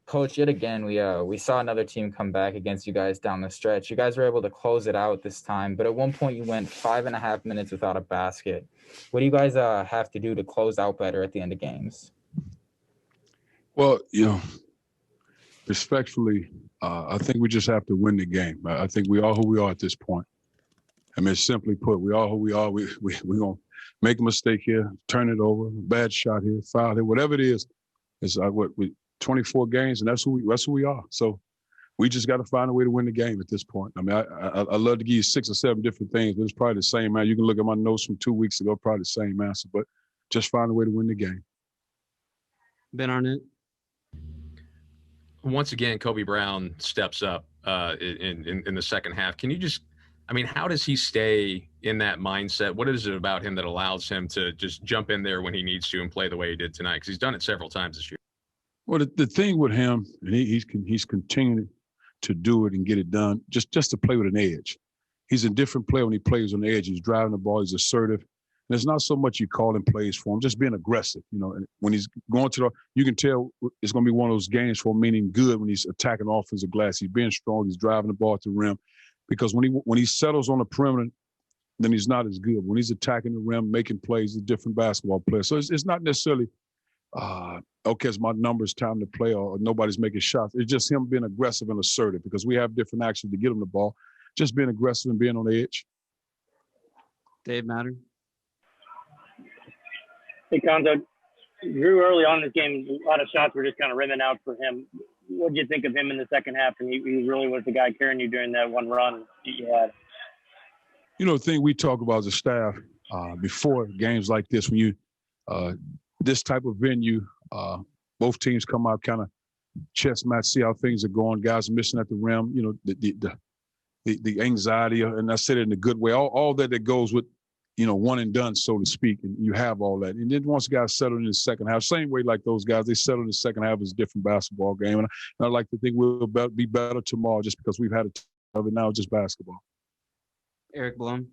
Coach, yet again, we saw another team come back against you guys down the stretch. You guys were able to close it out this time, but at one point you went 5.5 minutes without a basket. What do you guys have to do to close out better at the end of games? Well, respectfully, I think we just have to win the game. I think we are who we are at this point. I mean, simply put, we are who we are. We're going to make a mistake here, turn it over, bad shot here, foul here, whatever it is. It's 24 games, and that's who we are. So we just got to find a way to win the game at this point. I mean, I love to give you 6 or 7 different things, but it's probably the same answer. You can look at my notes from 2 weeks ago, probably the same answer, but just find a way to win the game. Ben Arnett. Once again, Kobe Brown steps up in the second half. Can you just, I mean, how does he stay in that mindset? What is it about him that allows him to just jump in there when he needs to and play the way he did tonight? Because he's done it several times this year. Well, the thing with him, and he's continuing to do it and get it done, just to play with an edge. He's a different player when he plays on the edge. He's driving the ball. He's assertive. And it's not so much you calling plays for him, just being aggressive. And when he's going to you can tell it's going to be one of those games for him, meaning good when he's attacking offensive glass. He's being strong. He's driving the ball to the rim. Because when he settles on the perimeter, then he's not as good. When he's attacking the rim, making plays, he's a different basketball player. So it's not necessarily, okay, it's my numbers, time to play, or nobody's making shots. It's just him being aggressive and assertive because we have different actions to get him the ball. Just being aggressive and being on the edge. Dave Matter. Hey, Konzo, Drew early on in this game, a lot of shots were just kind of rimming out for him. What did you think of him in the second half? And he really was the guy carrying you during that one run you had. The thing we talk about as a staff before games like this, when you this type of venue, both teams come out kind of chest match, see how things are going. Guys are missing at the rim. The anxiety, and I said it in a good way. All that goes with one and done, so to speak, and you have all that. And then once guys settle in the second half, same way like those guys, they settle in the second half as a different basketball game. And I like to think we'll be better tomorrow just because we've had a of it now, just basketball. Eric Blum.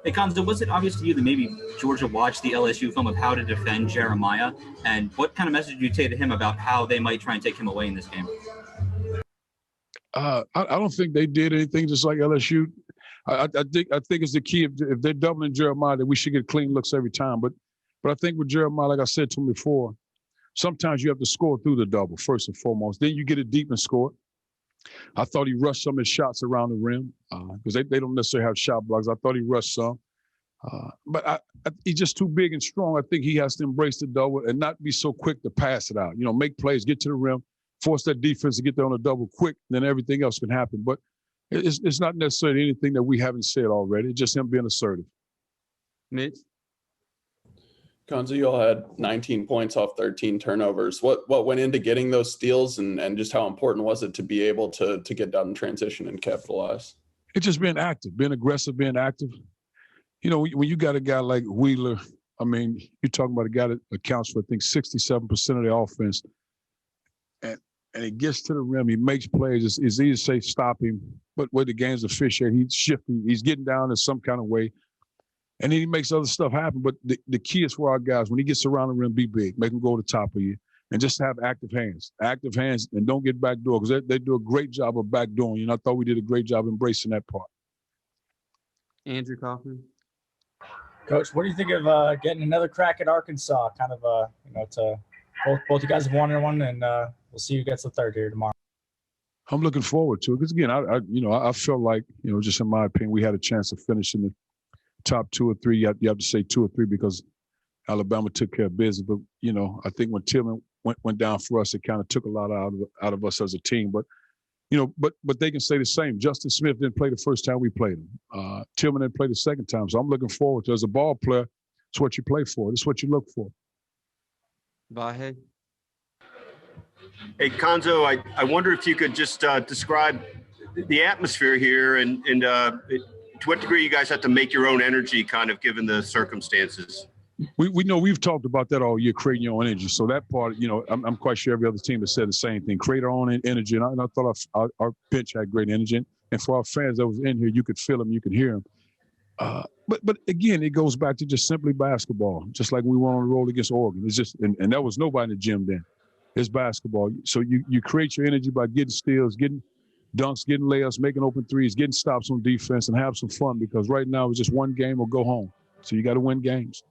Hey, Konzo, was it obvious to you that maybe Georgia watched the LSU film of how to defend Jeremiah? And what kind of message do you take to him about how they might try and take him away in this game? I don't think they did anything just like LSU. I think it's the key. If they're doubling Jeremiah, that we should get clean looks every time. But I think with Jeremiah, like I said to him before, sometimes you have to score through the double first and foremost. Then you get it deep and score it. I thought he rushed some of his shots around the rim because they don't necessarily have shot blocks. I thought he rushed some. But he's just too big and strong. I think he has to embrace the double and not be so quick to pass it out. Make plays, get to the rim, force that defense to get there on a double quick, then everything else can happen. But it's not necessarily anything that we haven't said already. It's just him being assertive. Mitch? Konzo, you all had 19 points off 13 turnovers. What went into getting those steals and just how important was it to be able to get down in transition and capitalize? It's just being active, being aggressive, being active. When you got a guy like Wheeler, I mean, you're talking about a guy that accounts for, I think, 67% of the offense. And he gets to the rim, he makes plays. It's easy to say stop him, but where the game's officiated, he's shifting, he's getting down in some kind of way. And then he makes other stuff happen. But the key is for our guys, when he gets around the rim, be big, make him go to the top of you, and just have active hands, and don't get backdoor because they do a great job of backdooring. I thought we did a great job embracing that part. Andrew Kaufman. Coach, what do you think of getting another crack at Arkansas? Kind of, to both you guys have won one, and we'll see who gets the third here tomorrow. I'm looking forward to it because again, I felt like just in my opinion, we had a chance of finishing the top 2 or 3. You have to say 2 or 3 because Alabama took care of business. But I think when Tillman went down for us, it kind of took a lot out of us as a team. But but they can say the same. Justin Smith didn't play the first time we played him. Tillman didn't play the second time. So I'm looking forward to, as a ball player, it's what you play for. It's what you look for. Vahe. Hey, Konzo, I wonder if you could just describe the atmosphere here and to what degree you guys have to make your own energy, kind of given the circumstances. We know we've talked about that all year, creating your own energy. So that part, I'm quite sure every other team has said the same thing, create our own energy. And I thought our bench had great energy. And for our fans that was in here, you could feel them, you could hear them. But again, it goes back to just simply basketball, just like we went on the road against Oregon. It's just, and there was nobody in the gym then. It's basketball. So you create your energy by getting steals, getting dunks, getting layups, making open threes, getting stops on defense, and have some fun, because right now it's just one game or go home. So you got to win games.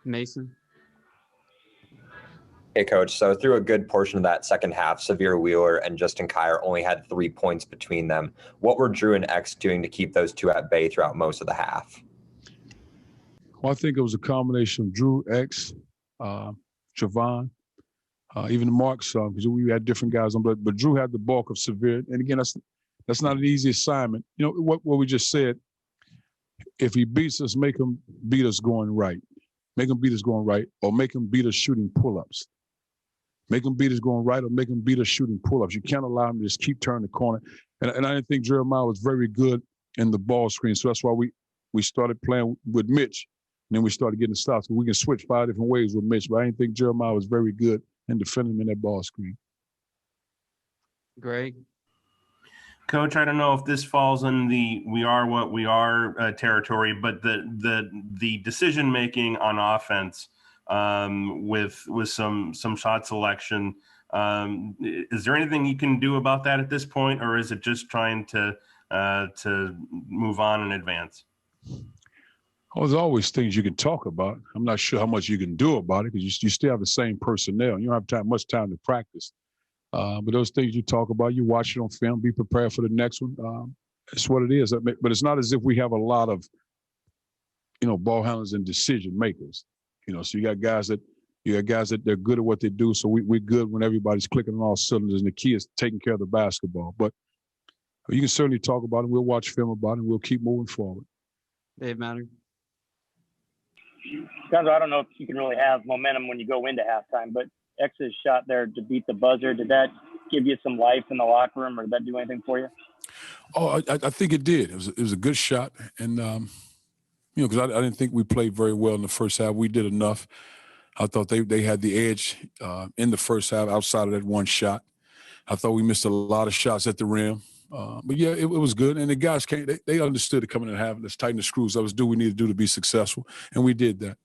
Mason. Hey, Coach. So through a good portion of that second half, Severe Wheeler and Justin Kier only had 3 points between them. What were Drew and X doing to keep those two at bay throughout most of the half? Well, I think it was a combination of Drew, X, Javon, even Mark's son, because we had different guys on, but Drew had the bulk of Severe. And again, that's not an easy assignment. You know, what we just said, if he beats us, make him beat us going right. Make him beat us going right, or make him beat us shooting pull-ups. Make him beat us going right, or make him beat us shooting pull-ups. You can't allow him to just keep turning the corner. And I didn't think Jeremiah was very good in the ball screen, so that's why we started playing with Mitch, and then we started getting the stops. We can switch 5 different ways with Mitch, but I didn't think Jeremiah was very good in defending him in that ball screen. Greg. Coach, I don't know if this falls in the "we are what we are" territory, but the decision making on offense with some shot selection, is there anything you can do about that at this point, or is it just trying to move on and advance? Well, there's always things you can talk about. I'm not sure how much you can do about it, because you still have the same personnel. You don't have much time to practice. But those things you talk about, you watch it on film, be prepared for the next one. It's what it is. But it's not as if we have a lot of, ball handlers and decision makers. So you got guys that they're good at what they do. So we're good when everybody's clicking on all cylinders, and the key is taking care of the basketball. But you can certainly talk about it. We'll watch film about it, and we'll keep moving forward. Dave Matter. Gonzo, I don't know if you can really have momentum when you go into halftime, but X's shot there to beat the buzzer, did that give you some life in the locker room, or did that do anything for you? Oh, I think it did. It was a good shot, and because I didn't think we played very well in the first half. We did enough. I thought they had the edge in the first half outside of that one shot. I thought we missed a lot of shots at the rim. But yeah, it was good. And the guys they understood it coming in half. Let's tighten the screws up. Let's do what we need to do to be successful. And we did that.